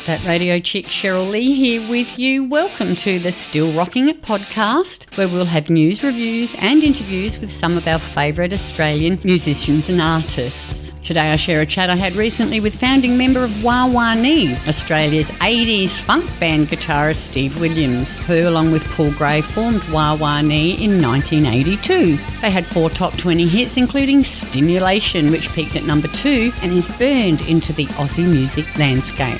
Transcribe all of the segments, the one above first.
That radio chick Cheryl Lee here with you. Welcome to the Still Rocking It podcast, where we'll have news, reviews and interviews with some of our favourite Australian musicians and artists. Today I share a chat I had recently with founding member of Wa Wa Nee, Australia's 80s funk band guitarist Steve Williams, who along with Paul Gray formed Wa Wa Nee in 1982. They had 4 top 20 hits including Stimulation, which peaked at number 2 and is burned into the Aussie music landscape.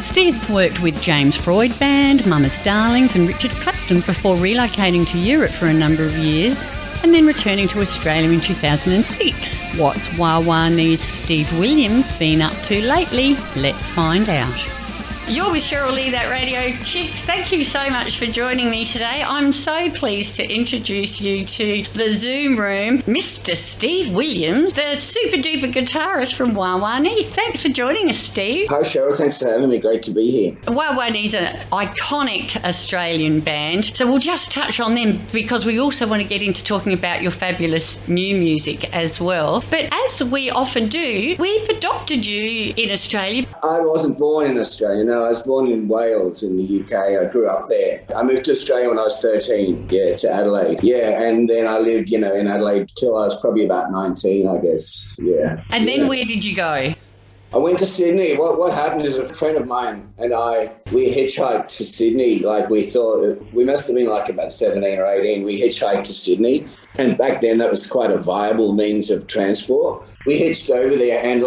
Steve worked with James Freud Band, Mama's Darlings and Richard Clapton before relocating to Europe for a number of years and then returning to Australia in 2006. What's Wa Wa Nee's Steve Williams been up to lately? Let's find out. You're with Cheryl Lee, that radio chick. Thank you so much for joining me today. I'm so pleased to introduce you to the Zoom room, Mr. Steve Williams, the super duper guitarist from Wa Wa Nee. Thanks for joining us, Steve. Hi, Cheryl. Thanks for having me. Great to be here. Wa Wa Nee's an iconic Australian band, so we'll just touch on them because we also want to get into talking about your fabulous new music as well. But as we often do, we've adopted you in Australia. I wasn't born in Australia, no. I was born in Wales in the UK. I grew up there. I moved to Australia when I was 13, to Adelaide. And then I lived, in Adelaide till I was probably about 19, I guess. And then where did you go? I went to Sydney. What happened is a friend of mine and we hitchhiked to Sydney. We thought, we must have been about 17 or 18. We hitchhiked to Sydney. And back then that was quite a viable means of transport. We hitched over there and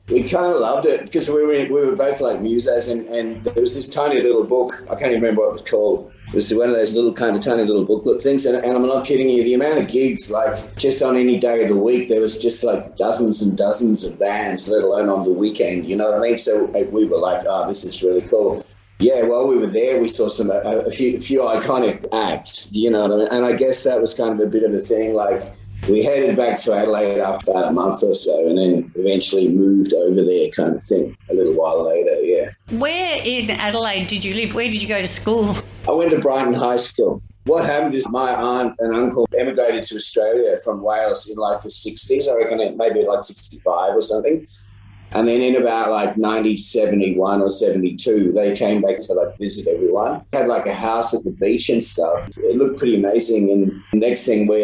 we kind of loved it because we were both musos and there was this tiny little book. I can't even remember what it was called. It was one of those little tiny little booklet things. And I'm not kidding you, the amount of gigs, just on any day of the week, there was just dozens and dozens of bands, let alone on the weekend, you know what I mean? So we were this is really cool. Yeah, while we were there, we saw a few iconic acts, you know what I mean? And I guess that was kind of a bit of a thing, we headed back to Adelaide after about a month or so and then eventually moved over there kind of thing a little while later, yeah. Where in Adelaide did you live? Where did you go to school? I went to Brighton High School. What happened is my aunt and uncle emigrated to Australia from Wales in the 60s, I reckon maybe 65 or something. And then in about 71 or 72, they came back to visit everyone. Had a house at the beach and stuff. It looked pretty amazing. And the next thing we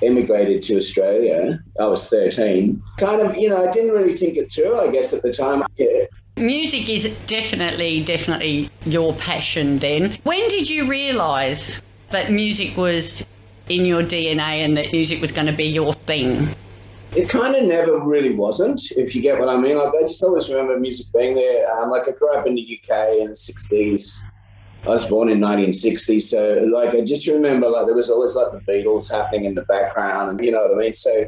emigrated to Australia. I was 13. Kind of, I didn't really think it through, I guess, at the time. Yeah. Music is definitely your passion then. When did you realise that music was in your DNA and that music was going to be your thing? It kind of never really wasn't, if you get what I mean. I just always remember music being there. I grew up in the UK in the 60s. I was born in 1960, so I just remember there was always the Beatles happening in the background, and you know what I mean. So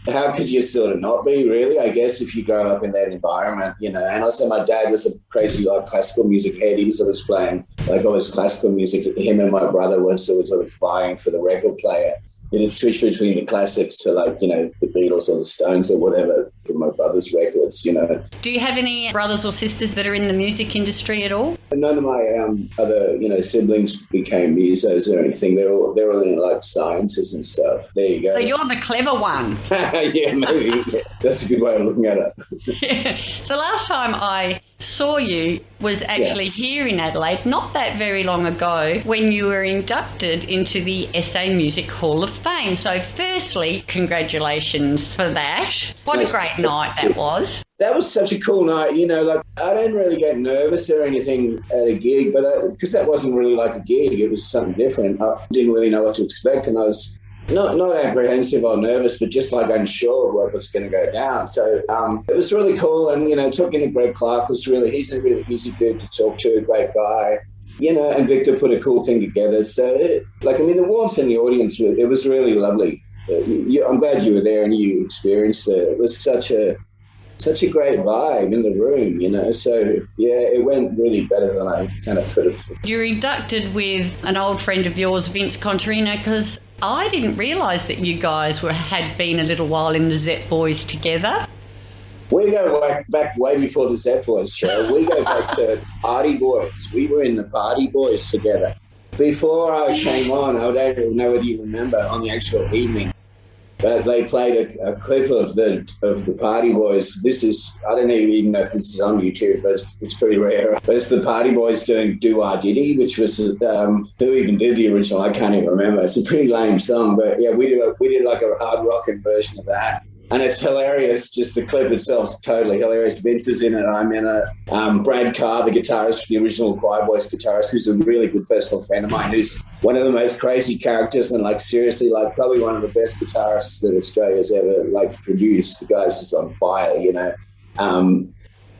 how could you sort of not be, really? I guess if you grow up in that environment, And also my dad was a crazy classical music head. He was always playing always classical music. Him and my brother was always vying for the record player. It switched between the classics to the Beatles or the Stones or whatever from my brother's records, Do you have any brothers or sisters that are in the music industry at all? None of my other siblings became musos or anything. They're all in sciences and stuff. There you go. So you're the clever one. Yeah, maybe. Yeah. That's a good way of looking at it. Yeah. The last time I saw you was actually here in Adelaide, not that very long ago, when you were inducted into the SA Music Hall of Fame. So firstly, congratulations for that. What a great night that was. That was such a cool night, I don't really get nervous or anything at a gig, but because that wasn't really like a gig, it was something different. I didn't really know what to expect, and I was not apprehensive or nervous, but just unsure of what was going to go down. So it was really cool, and, talking to Greg Clark he's a really easy dude to talk to, a great guy. And Victor put a cool thing together. So, the warmth in the audience, it was really lovely. I'm glad you were there and you experienced it. It was such a great vibe in the room, So, yeah, it went really better than I kind of could have. You're inducted with an old friend of yours, Vince Contarino, because I didn't realise that you guys had been a little while in the Zep Boys together. We go back way before the Zep Boys show. We go back to Party Boys. We were in the Party Boys together. Before I came on, I don't know whether you remember, on the actual evening, But they played a clip of the Party Boys. I don't even know if this is on YouTube, but it's pretty rare. But it's the Party Boys doing Do Wa Diddy, which was who even did the original? I can't even remember. It's a pretty lame song, but yeah, we did like a hard rocking version of that. And it's hilarious. Just the clip itself is totally hilarious. Vince is in it. I'm in it. Brad Carr, the guitarist, the original Choir Boys guitarist, who's a really good personal friend of mine, who's one of the most crazy characters and, like, seriously, like, probably one of the best guitarists that Australia's ever, like, produced. The guy's just on fire, you know.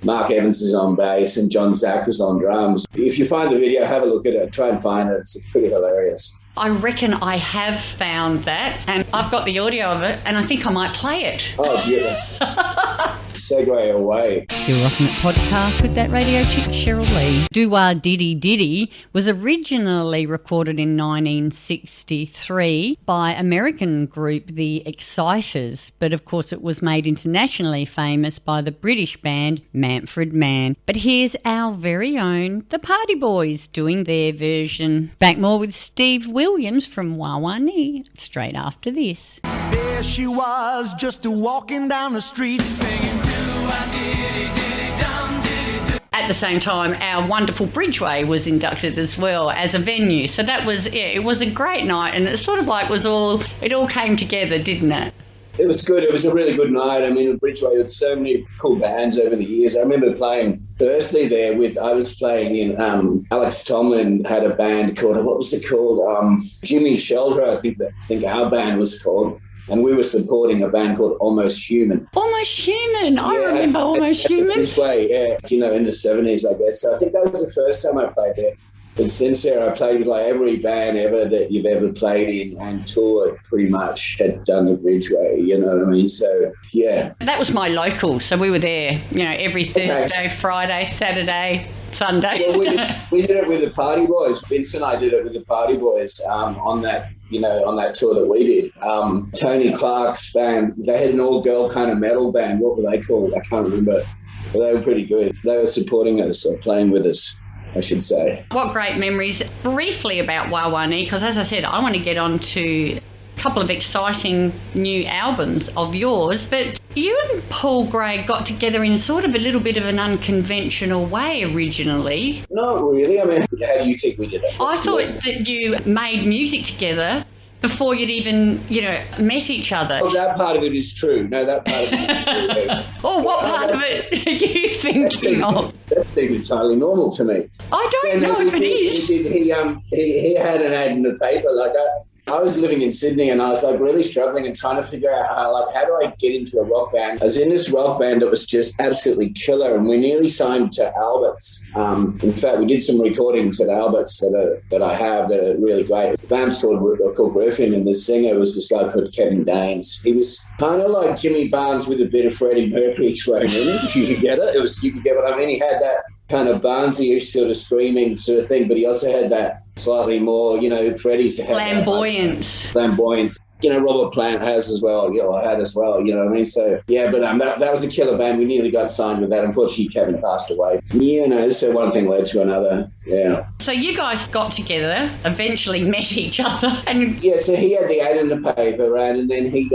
Mark Evans is on bass and John Zack was on drums. If you find the video, have a look at it. Try and find it. It's pretty hilarious. I reckon I have found that, and I've got the audio of it, and I think I might play it. Oh, yeah. Segue away. Still Rockin' It podcast with that radio chick Cheryl Lee. Do Wa Diddy Diddy was originally recorded in 1963 by American group The Exciters, but of course it was made internationally famous by the British band Manfred Mann. But here's our very own The Party Boys doing their version. Back more with Steve Williams from Wa Wa Nee straight after this. There she was, just walking down the street singing At the same time, our wonderful Bridgeway was inducted as well as a venue. So that was, it was a great night, and it sort of like it all came together, didn't it? It was good. It was a really good night. I mean, at Bridgeway, there were so many cool bands over the years. I remember playing firstly there I was playing in, Alex Tomlin had a band called, what was it called? Jimmy Shelter, I think our band was called. And we were supporting a band called Almost Human. Almost Human. I remember Almost Human. Bridgeway, yeah, you know, in the 70s, I guess. So I think that was the first time I played there. But since there, I played with like every band ever that you've ever played in and toured pretty much had done the Bridgeway, you know what I mean? So, yeah. That was my local. So we were there, you know, every Thursday, Friday, Saturday, Sunday. Well, we did it with the Party Boys. Vince and I did it with the Party Boys on that, you know, on that tour that we did. Tony Clark's band, they had an all-girl kind of metal band. What were they called? I can't remember. But they were pretty good. They were supporting us or playing with us, I should say. What great memories. Briefly about Wa Wa Nee, because as I said, I want to get on to a couple of exciting new albums of yours. But you and Paul Gray got together in sort of a little bit of an unconventional way originally. Not really. I mean, how do you think we did it? I thought that you made music together before you'd even, you know, met each other. Oh, that part of it is true. No, that part of it is true. Oh, what part of it are you thinking of? That seemed entirely normal to me. I don't know if it is. He had an ad in the paper like that. I was living in Sydney and I was like really struggling and trying to figure out how do I get into a rock band. I was in this rock band that was just absolutely killer, and we nearly signed to Albert's. In fact, we did some recordings at Albert's that I have that are really great. The band's called Griffin, and the singer was this guy called Kevin Danes. He was kind of like Jimmy Barnes with a bit of Freddie Mercury thrown in it, if you could get it. You could get what I mean. He had that kind of Barnesy-ish sort of screaming sort of thing, but he also had that slightly more, you know, Freddie's had flamboyance. You know, Robert Plant has as well. You know, I had as well. You know what I mean? So yeah, but that was a killer band. We nearly got signed with that. Unfortunately, Kevin passed away. You know, so one thing led to another. Yeah. So you guys got together, eventually met each other, and yeah. So he had the ad in the paper, and then he,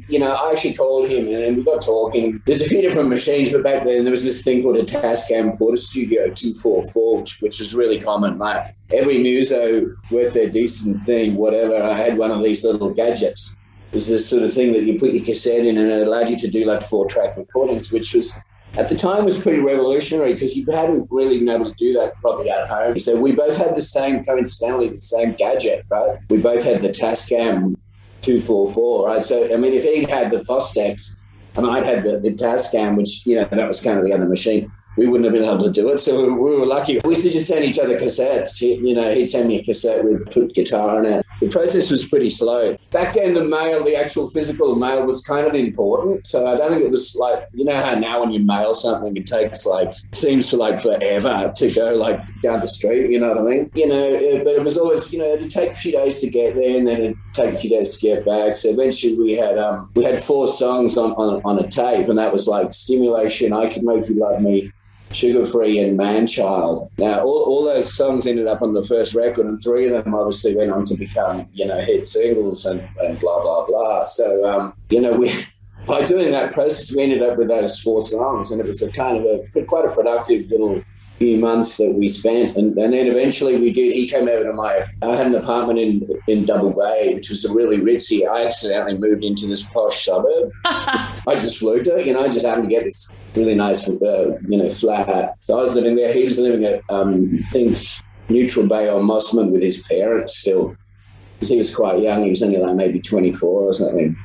you know, I actually called him, and we got talking. There's a few different machines, but back then there was this thing called a Tascam Porta Studio 244, which was really common. Like every muso worth their decent thing, whatever. I had one of these little gadgets. It's this sort of thing that you put your cassette in, and it allowed you to do like 4-track recordings, which was at the time was pretty revolutionary because you hadn't really been able to do that probably at home. So we both had coincidentally the same gadget, right? We both had the Tascam 244, right? So, I mean, if he'd had the Fostex and I'd had the Tascam, which, you know, that was kind of the other machine, we wouldn't have been able to do it. So we were lucky. We used to just send each other cassettes. You know, he'd send me a cassette, we'd put guitar in it. The process was pretty slow. Back then, the actual physical mail was kind of important. So I don't think it was like, you know how now when you mail something, it takes seems forever to go like down the street, you know what I mean? You know, but it was always, you know, it'd take a few days to get there and then it'd take a few days to get back. So eventually we had 4 songs on a tape, and that was like Stimulation, I Could Make You Love Me, Sugar Free and Man Child. Now, all those songs ended up on the first record, and 3 of them obviously went on to become, hit singles and blah, blah, blah. So, by doing that process, we ended up with those 4 songs, and it was quite a productive little few months that we spent. And then eventually he came over to I had an apartment in Double Bay, which was a really ritzy. I accidentally moved into this posh suburb. I just flew to it, I just happened to get this really nice, flat. So I was living there. He was living at, I think, Neutral Bay or Mossman with his parents still, because he was quite young. He was only like maybe 24 or something.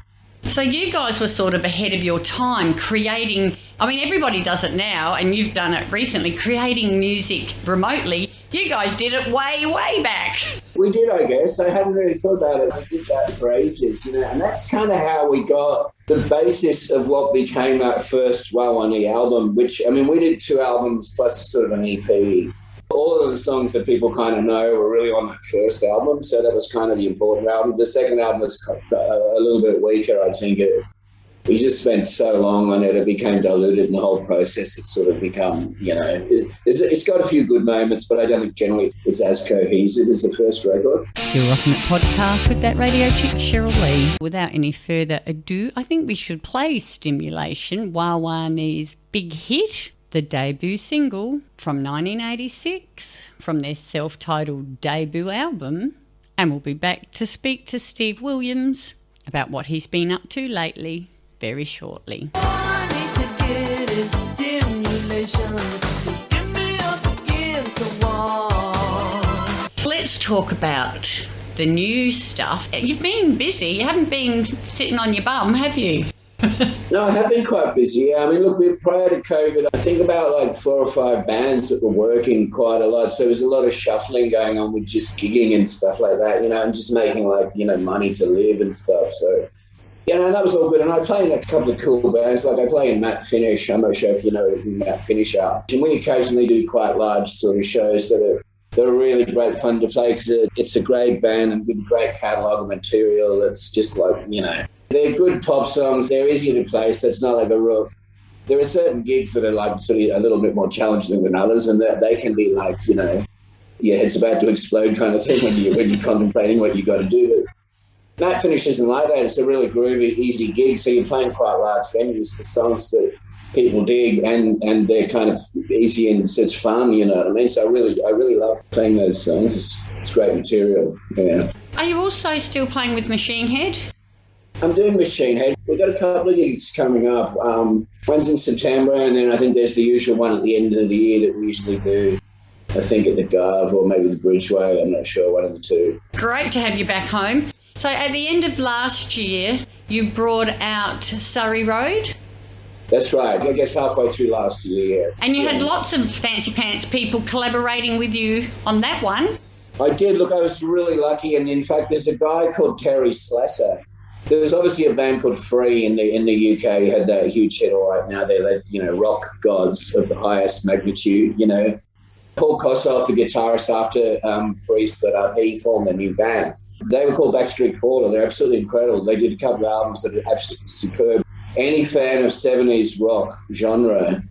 So you guys were sort of ahead of your time creating, everybody does it now, and you've done it recently, creating music remotely. You guys did it way, way back. We did, I guess. I hadn't really thought about it. We did that for ages, and that's kind of how we got the basis of what became that first Wa Wa Nee album, which, we did 2 albums plus sort of an EP. All of the songs that people kind of know were really on that first album, so that was kind of the important album. The second album was a little bit weaker, I think. We just spent so long on it, it became diluted in the whole process. It's sort of become, it's got a few good moments, but I don't think generally it's as cohesive as the first record. Still Rocking It podcast with that radio chick, Cheryl Lee. Without any further ado, I think we should play Stimulation, Wa Wa Nee's big hit, the debut single from 1986 from their self-titled debut album. And we'll be back to speak to Steve Williams about what he's been up to lately very shortly. All I need to get is stimulation to get me up against the wall. Let's talk about the new stuff. You've been busy. You haven't been sitting on your bum, have you? No, I have been quite busy. Look, prior to COVID, I think about like 4 or 5 bands that were working quite a lot. So there's a lot of shuffling going on with just gigging and stuff like that, and just making money to live and stuff. So, that was all good. And I play in a couple of cool bands. Like I play in Matt Finish. I'm not sure if you know who Matt Finish are. And we occasionally do quite large sort of shows that are really great fun to play because it's a great band and with a great catalogue of material. It's just like, they're good pop songs. They're easy to play, so it's not like a real... There are certain gigs that are like sort of a little bit more challenging than others, and that they can be like, your head's about to explode kind of thing when you're contemplating what you got to do. But Matt Finish isn't like that. It's a really groovy, easy gig, so you're playing quite large venues for songs that people dig, and they're kind of easy and it's fun, you know what I mean? So I really love playing those songs. It's great material, yeah. Are you also still playing with MachineHead? I'm doing MachineHead. We've got a couple of gigs coming up. One's in September, and then I think there's the usual one at the end of the year that we usually do, I think at the Gov or maybe the Bridgeway. I'm not sure, one of the two. Great to have you back home. So at the end of last year, you brought out Surrey Road? That's right. I guess halfway through last year, yeah. And you had lots of fancy pants people collaborating with you on that one. I did. Look, I was really lucky, and in fact, there's a guy called Terry Slesser. There was obviously a band called Free in the UK who had that huge hit all right now. They're like, rock gods of the highest magnitude, Paul Kossoff, the guitarist, after Free split up, he formed a new band. They were called Backstreet Caller. They're absolutely incredible. They did a couple of albums that are absolutely superb. Any fan of 70s rock genre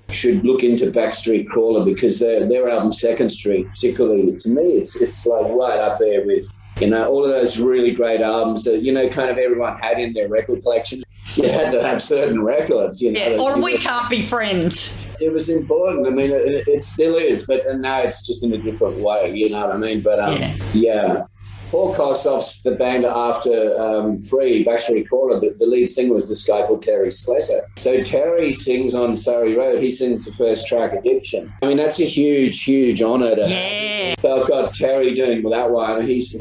should look into Backstreet Caller because their album Second Street, particularly, to me, it's like right up there with, all of those really great albums that, kind of everyone had in their record collection. You had to have certain records, Yeah, or we can't be friends. It was important. I mean, it still is, but now it's just in a different way, you know what I mean? But, yeah. Paul Kossoff's the band after Free, Backstreet Caller, the lead singer was this guy called Terry Slesser. So Terry sings on Surrey Road. He sings the first track, Addiction. I mean, that's a huge, huge honour to have. So I've got Terry doing that one. He's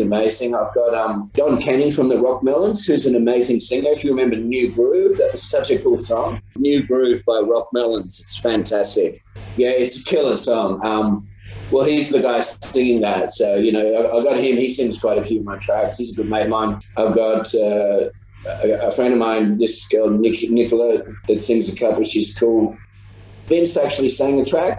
amazing. I've got John Kenny from the Rock Melons, who's an amazing singer. If you remember New Groove, that was such a cool song. New Groove by Rock Melons. It's fantastic. Yeah, it's a killer song. Well, he's the guy singing that. So, I got him. He sings quite a few of my tracks. He's a good mate of mine. I've got a friend of mine, this girl, Nicola, that sings a couple. She's cool. Vince actually sang a track.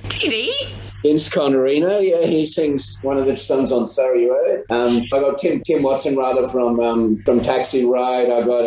Did he? Vince Connerino, yeah, he sings one of the songs on Surrey Road. I got Tim Watson rather from Taxi Ride. I got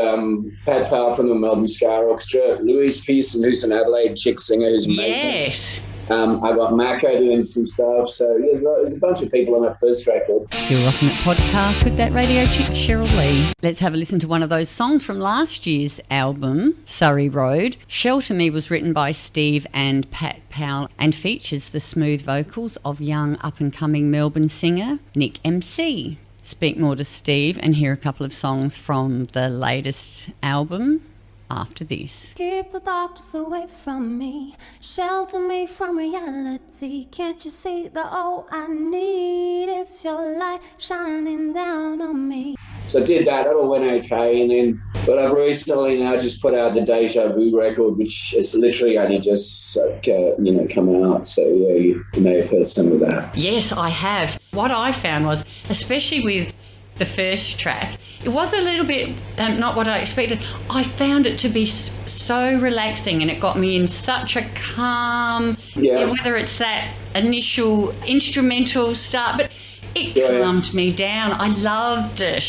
Pat Powell from the Melbourne Ska Orchestra. Louise Pearson, who's an Adelaide chick singer who's amazing. Yes. I got Mako doing some stuff. So there's a bunch of people on that first record. Still Rocking It podcast with that radio chick Cheryl Lee. Let's have a listen to one of those songs from last year's album, Surrey Road. Shelter Me was written by Steve and Pat Powell and features the smooth vocals of young up-and-coming Melbourne singer Nick MC. Speak more to Steve and hear a couple of songs from the latest album after this. Keep the darkness away from me, shelter me from reality. Can't you see that all I need is your light shining down on me? So I did that. That all went okay, and then but I've recently now just put out the Deja Vu record, which is literally only just come out. So yeah, you may have heard some of that. Yes, I have. What I found was, especially with the first track, it was a little bit not what I expected. I found it to be so relaxing, and it got me in such a calm, whether it's that initial instrumental start, but it calmed me down. I loved it.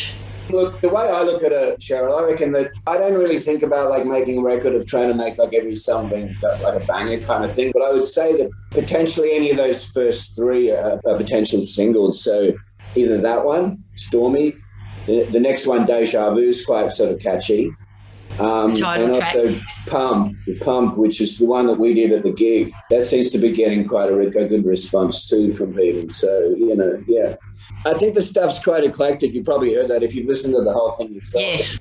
Look, the way I look at it, Cheryl, I reckon that I don't really think about like making a record of trying to make like every song being like a banger kind of thing, but I would say that potentially any of those first three are potential singles. So either that one, Stormy, the next one, Deja Vu, is quite sort of catchy. And also Pump, which is the one that we did at the gig. That seems to be getting quite a good response too from people. So, yeah. I think the stuff's quite eclectic. You probably heard that if you've listened to the whole thing yourself. Yes.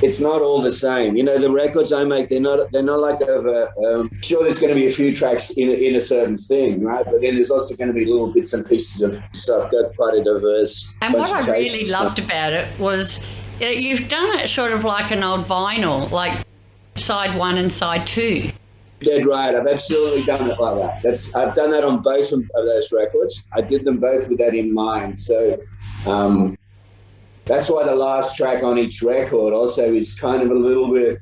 It's not all the same. The records I make, they're not like sure, there's going to be a few tracks in a certain thing, right? But then there's also going to be little bits and pieces of stuff, got quite a diverse. And what I really loved about it was you've done it sort of like an old vinyl, like side one and side two. Dead right. I've absolutely done it like that. I've done that on both of those records. I did them both with that in mind. So that's why the last track on each record also is kind of a little bit,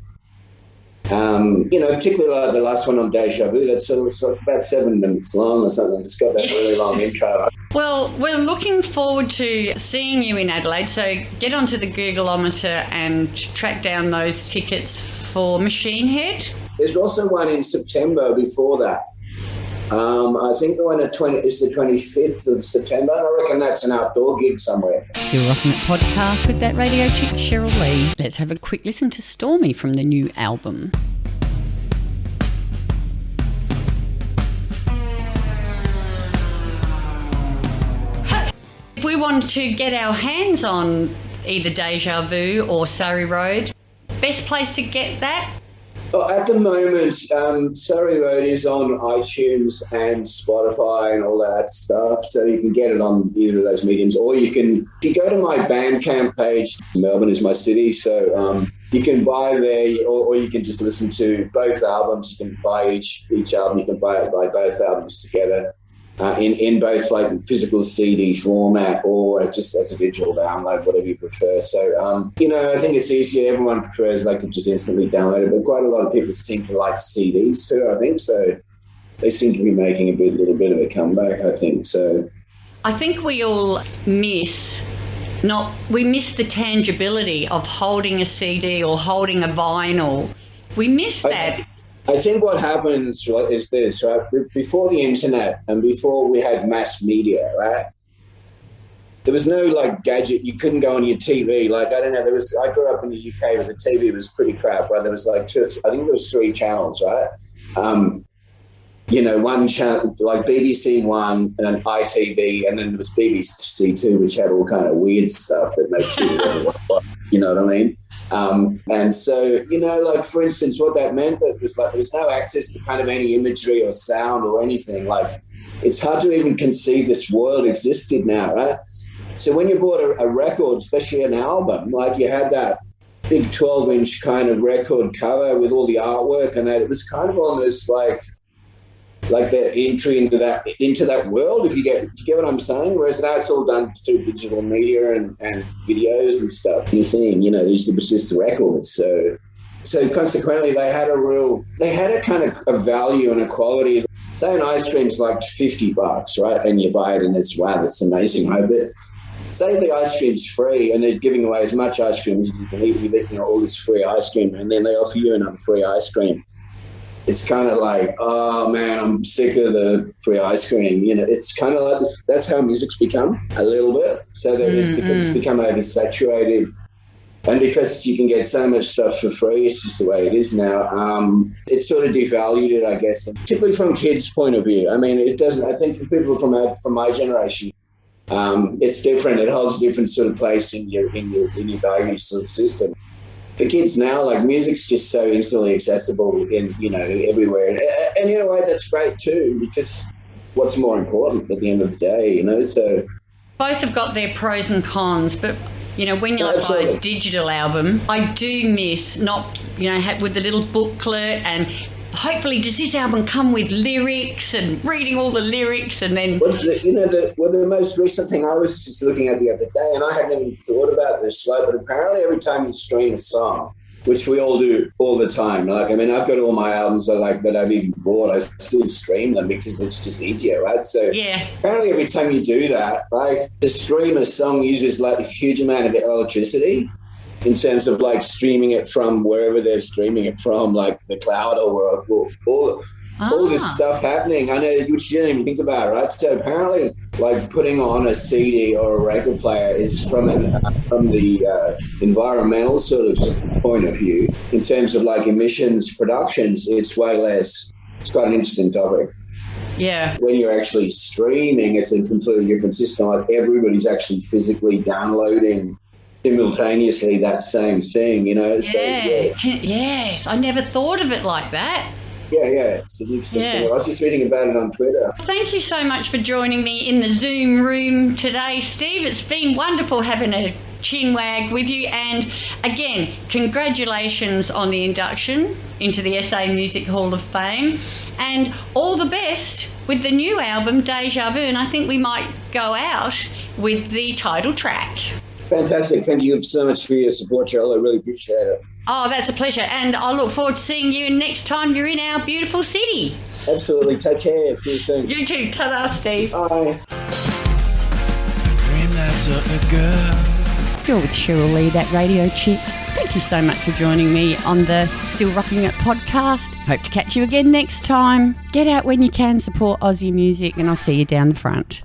particularly like the last one on Deja Vu, that's sort of about 7 minutes long or something. It's got that really long intro. Well, we're looking forward to seeing you in Adelaide, so get onto the Googleometer and track down those tickets for MachineHead. There's also one in September before that. I think the one is the 25th of September. I reckon that's an outdoor gig somewhere. Still Rocking It podcast with that radio chick Cheryl Lee. Let's have a quick listen to Stormy from the new album. If we want to get our hands on either Deja Vu or Surrey Road, best place to get that? Well, at the moment, Surrey Road is on iTunes and Spotify and all that stuff, so you can get it on either of those mediums. Or if you go to my Bandcamp page, Melbourne is my city, so you can buy there, or you can just listen to both albums. You can buy each album. You can buy both albums together in both like physical CD format or just as a digital download, whatever you prefer. So, I think it's easier. Everyone prefers to just instantly download it, but quite a lot of people seem to like CDs too, I think. So they seem to be making a little bit of a comeback, I think. So I think we all miss the tangibility of holding a CD or holding a vinyl. We miss that. I think what happens is this, right? Before the internet and before we had mass media, right? There was no gadget. You couldn't go on your TV. I don't know. I grew up in the UK, but the TV was pretty crap, right? There was I think there was 3 channels, right? One channel, BBC One and then ITV, and then there was BBC Two, which had all kind of weird stuff that made you know what I mean? And so, for instance, what that meant was there was no access to kind of any imagery or sound or anything. It's hard to even conceive this world existed now, right? So when you bought a record, especially an album, you had that big 12-inch kind of record cover with all the artwork and that, it was kind of almost like the entry into that world, if you get what I'm saying. Whereas now it's all done through digital media and videos and stuff. You think, usually it's just the records. So consequently, they had a kind of a value and a quality say an ice cream's like $50, right? And you buy it and it's, wow, that's amazing, right? But say the ice cream's free and they're giving away as much ice cream as you can eat. You've eaten all this free ice cream and then they offer you another free ice cream. It's kind of like, oh man, I'm sick of the free ice cream. You know, it's kind of like this. That's how music's become a little bit. So that because it's become oversaturated, and because you can get so much stuff for free, it's just the way it is now. It's sort of devalued it, I guess, and particularly from kids' point of view. I mean, it doesn't. I think for people from my generation, it's different. It holds a different sort of place in your value system. The kids now, like, music's just so instantly accessible in, you know, everywhere. And in a way, that's great too, because what's more important at the end of the day, you know? So both have got their pros and cons, but, you know, when I buy a digital album, I do miss not, you know, with the little booklet and hopefully does this album come with lyrics and reading all the lyrics and then... the most recent thing I was just looking at the other day, and I hadn't even thought about this, like, but apparently every time you stream a song, which we all do all the time, like, I mean, I've got all my albums that I've even bought, I still stream them because it's just easier, right? So yeah. Apparently every time you do that, like, to stream a song uses like a huge amount of electricity, in terms of like streaming it from wherever they're streaming it from, like the cloud or all this stuff happening. I know, which you didn't even think about, right? So apparently, like, putting on a CD or a record player is from the environmental sort of point of view. In terms of like emissions productions, it's way less. It's quite an interesting topic. Yeah. When you're actually streaming, it's a completely different system. Like, everybody's actually physically downloading simultaneously that same thing, you know? Yes, so, yeah. Yes. I never thought of it like that. Yeah, it's an interesting thing. I was just reading about it on Twitter. Thank you so much for joining me in the Zoom room today, Steve. It's been wonderful having a chinwag with you, and again, congratulations on the induction into the SA Music Hall of Fame, and all the best with the new album, Deja Vu, and I think we might go out with the title track. Fantastic. Thank you so much for your support, Cheryl. I really appreciate it. Oh, that's a pleasure. And I look forward to seeing you next time you're in our beautiful city. Absolutely. Take care. See you soon. You too. Ta-da, Steve. Bye. Dream that's a girl. You're with Cheryl Lee, that radio chick. Thank you so much for joining me on the Still Rocking It podcast. Hope to catch you again next time. Get out when you can, support Aussie music, and I'll see you down the front.